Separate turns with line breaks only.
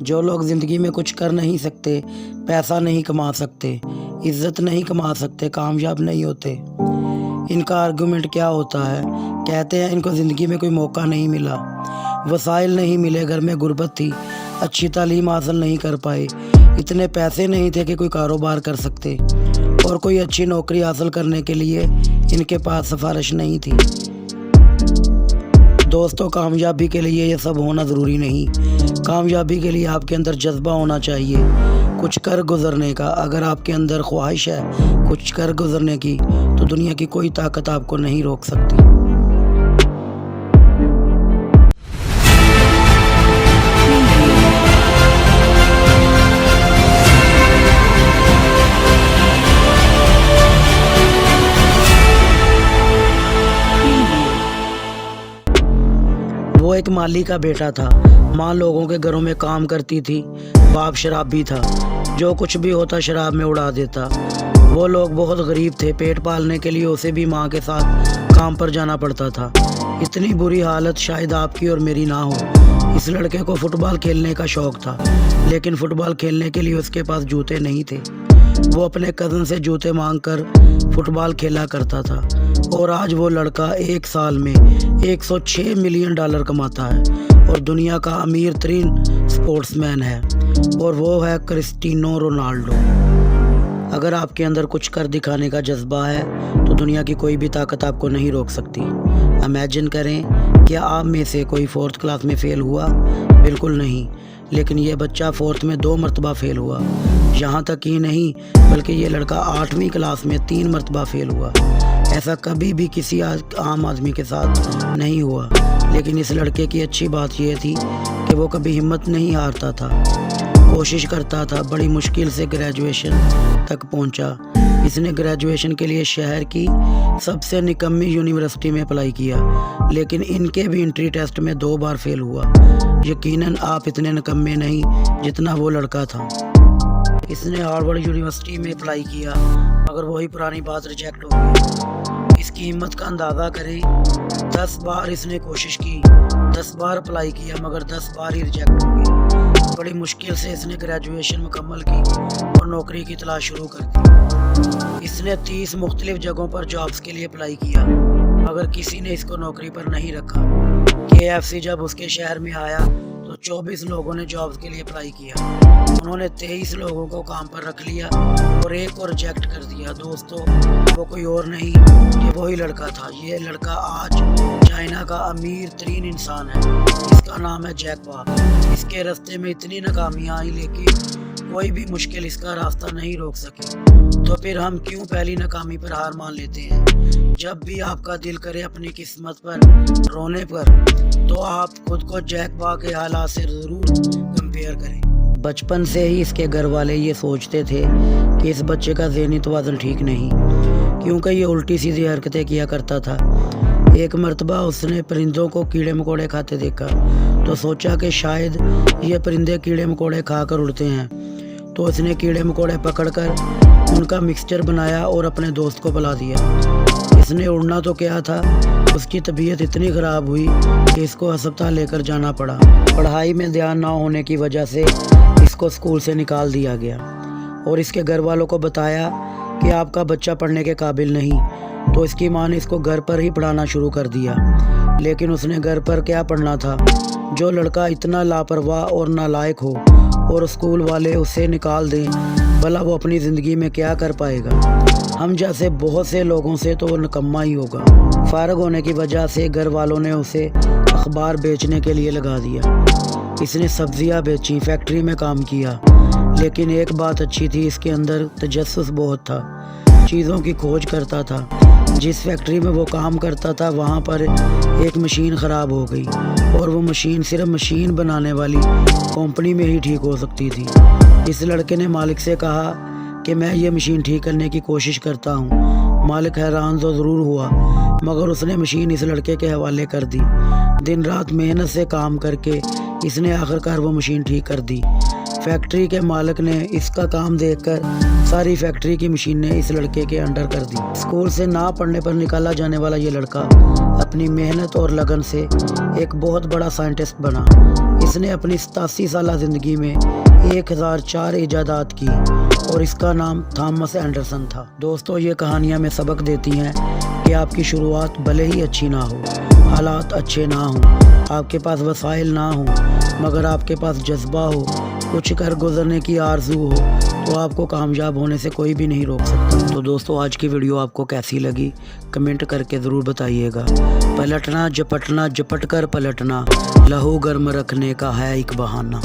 जो लोग ज़िंदगी में कुछ कर नहीं सकते, पैसा नहीं कमा सकते, इज़्ज़त नहीं कमा सकते, कामयाब नहीं होते, इनका आर्गुमेंट क्या होता है? कहते हैं इनको ज़िंदगी में कोई मौका नहीं मिला, वसाइल नहीं मिले, घर में गुर्बत थी, अच्छी तालीम हासिल नहीं कर पाए, इतने पैसे नहीं थे कि कोई कारोबार कर सकते, और कोई अच्छी नौकरी हासिल करने के लिए इनके पास सिफारिश नहीं थी। दोस्तों, कामयाबी के लिए ये सब होना ज़रूरी नहीं। कामयाबी के लिए आपके अंदर जज्बा होना चाहिए कुछ कर गुज़रने का। अगर आपके अंदर ख्वाहिश है कुछ कर गुज़रने की, तो दुनिया की कोई ताकत आपको नहीं रोक सकती। वो एक माली का बेटा था। माँ लोगों के घरों में काम करती थी, बाप शराबी था, जो कुछ भी होता शराब में उड़ा देता। वो लोग बहुत गरीब थे, पेट पालने के लिए उसे भी माँ के साथ काम पर जाना पड़ता था। इतनी बुरी हालत शायद आपकी और मेरी ना हो। इस लड़के को फुटबॉल खेलने का शौक़ था, लेकिन फुटबॉल खेलने के लिए उसके पास जूते नहीं थे। वो अपने कज़न से जूते मांगकर फुटबॉल खेला करता था, और आज वो लड़का एक साल में $106 मिलियन कमाता है और दुनिया का अमीर तरीन स्पोर्ट्समैन है, और वो है क्रिस्टियानो रोनाल्डो। अगर आपके अंदर कुछ कर दिखाने का जज्बा है तो दुनिया की कोई भी ताकत आपको नहीं रोक सकती। इमेजिन करें, क्या आप में से कोई 4th क्लास में फ़ेल हुआ? बिल्कुल नहीं, लेकिन ये बच्चा 4th में 2 मरतबा फ़ेल हुआ। यहाँ तक ही नहीं, बल्कि ये लड़का 8वीं क्लास में 3 मरतबा फ़ेल हुआ। ऐसा कभी भी किसी आम आदमी के साथ नहीं हुआ। लेकिन इस लड़के की अच्छी बात यह थी कि वो कभी हिम्मत नहीं हारता था, कोशिश करता था। बड़ी मुश्किल से ग्रेजुएशन तक पहुंचा। इसने ग्रेजुएशन के लिए शहर की सबसे निकम्मी यूनिवर्सिटी में अप्लाई किया, लेकिन इनके भी एंट्री टेस्ट में 2 बार फेल हुआ। यकीनन आप इतने निकम्मे नहीं जितना वो लड़का था। इसने हार्वर्ड यूनिवर्सिटी में अप्लाई किया, मगर वही पुरानी बात, रिजेक्ट हो गई। इसकी हिम्मत का अंदाज़ा करें, 10 बार इसने कोशिश की, 10 बार अप्लाई किया, मगर 10 बार ही रिजेक्ट हो गई। बड़ी मुश्किल से इसने ग्रेजुएशन मुकम्मल की और नौकरी की तलाश शुरू कर दी। इसने 30 मुख्तलिफ जगहों पर जॉब्स के लिए अप्लाई किया, मगर किसी ने इसको नौकरी पर नहीं रखा। KFC जब उसके शहर में आया तो 24 लोगों ने जॉब्स के लिए अप्लाई किया। उन्होंने 23 लोगों को काम पर रख लिया और एक को रिजेक्ट कर दिया। दोस्तों, वो कोई और नहीं, ये वही लड़का था। ये लड़का आज चाइना का अमीर तरीन इंसान है। इसका नाम है जैक मा। इसके रास्ते में इतनी नाकामियाँ आई, लेकिन कोई भी मुश्किल इसका रास्ता नहीं रोक सकी। तो फिर हम क्यों पहली नाकामी पर हार मान लेते हैं? जब भी आपका दिल करे अपनी किस्मत पर रोने पर, तो आप खुद को जैक मा के हालात से ज़रूर कंपेयर करें। बचपन से ही इसके घर वाले ये सोचते थे कि इस बच्चे का ज़हनी तवाज़ुन ठीक नहीं, क्योंकि ये उल्टी सीधी हरकतें किया करता था। एक मर्तबा उसने परिंदों को कीड़े मकोड़े खाते देखा, तो सोचा कि शायद ये परिंदे कीड़े मकोड़े खाकर उड़ते हैं। तो उसने कीड़े मकोड़े पकड़कर उनका मिक्सचर बनाया और अपने दोस्त को पिला दिया। इसने उड़ना तो क्या था, उसकी तबीयत इतनी ख़राब हुई कि इसको अस्पताल लेकर जाना पड़ा। पढ़ाई में ध्यान ना होने की वजह से इसको स्कूल से निकाल दिया गया, और इसके घर वालों को बताया कि आपका बच्चा पढ़ने के काबिल नहीं। तो इसकी माँ ने इसको घर पर ही पढ़ाना शुरू कर दिया। लेकिन उसने घर पर क्या पढ़ना था? जो लड़का इतना लापरवाह और नालायक हो और स्कूल वाले उसे निकाल दें, भला वो अपनी ज़िंदगी में क्या कर पाएगा? हम जैसे बहुत से लोगों से तो वो निकम्मा ही होगा। फारग होने की वजह से घर वालों ने उसे अखबार बेचने के लिए लगा दिया। इसने सब्जियां बेची, फैक्ट्री में काम किया। लेकिन एक बात अच्छी थी, इसके अंदर तजस्सुस बहुत था, चीज़ों की खोज करता था। जिस फैक्ट्री में वो काम करता था, वहाँ पर एक मशीन ख़राब हो गई, और वो मशीन सिर्फ मशीन बनाने वाली कंपनी में ही ठीक हो सकती थी। इस लड़के ने मालिक से कहा कि मैं ये मशीन ठीक करने की कोशिश करता हूँ। मालिक हैरान तो ज़रूर हुआ, मगर उसने मशीन इस लड़के के हवाले कर दी। दिन रात मेहनत से काम करके इसने आखिरकार वो मशीन ठीक कर दी। फैक्ट्री के मालिक ने इसका काम देखकर सारी फैक्ट्री की मशीनें इस लड़के के अंडर कर दी। स्कूल से ना पढ़ने पर निकाला जाने वाला ये लड़का अपनी मेहनत और लगन से एक बहुत बड़ा साइंटिस्ट बना। इस इसने अपनी 87 साल ज़िंदगी में 1004 इजादात की और इसका नाम थॉमस एंडरसन था। दोस्तों, ये कहानियाँ हमें सबक देती हैं कि आपकी शुरुआत भले ही अच्छी ना हो, हालात अच्छे ना हों, आपके पास वसाइल ना हो, मगर आपके पास जज्बा हो, कुछ कर गुजरने की आरज़ू हो, तो आपको कामयाब होने से कोई भी नहीं रोक सकता। तो दोस्तों, आज की वीडियो आपको कैसी लगी कमेंट करके ज़रूर बताइएगा। पलटना झपटना झपट कर पलटना, लहू गर्म रखने का है एक बहाना।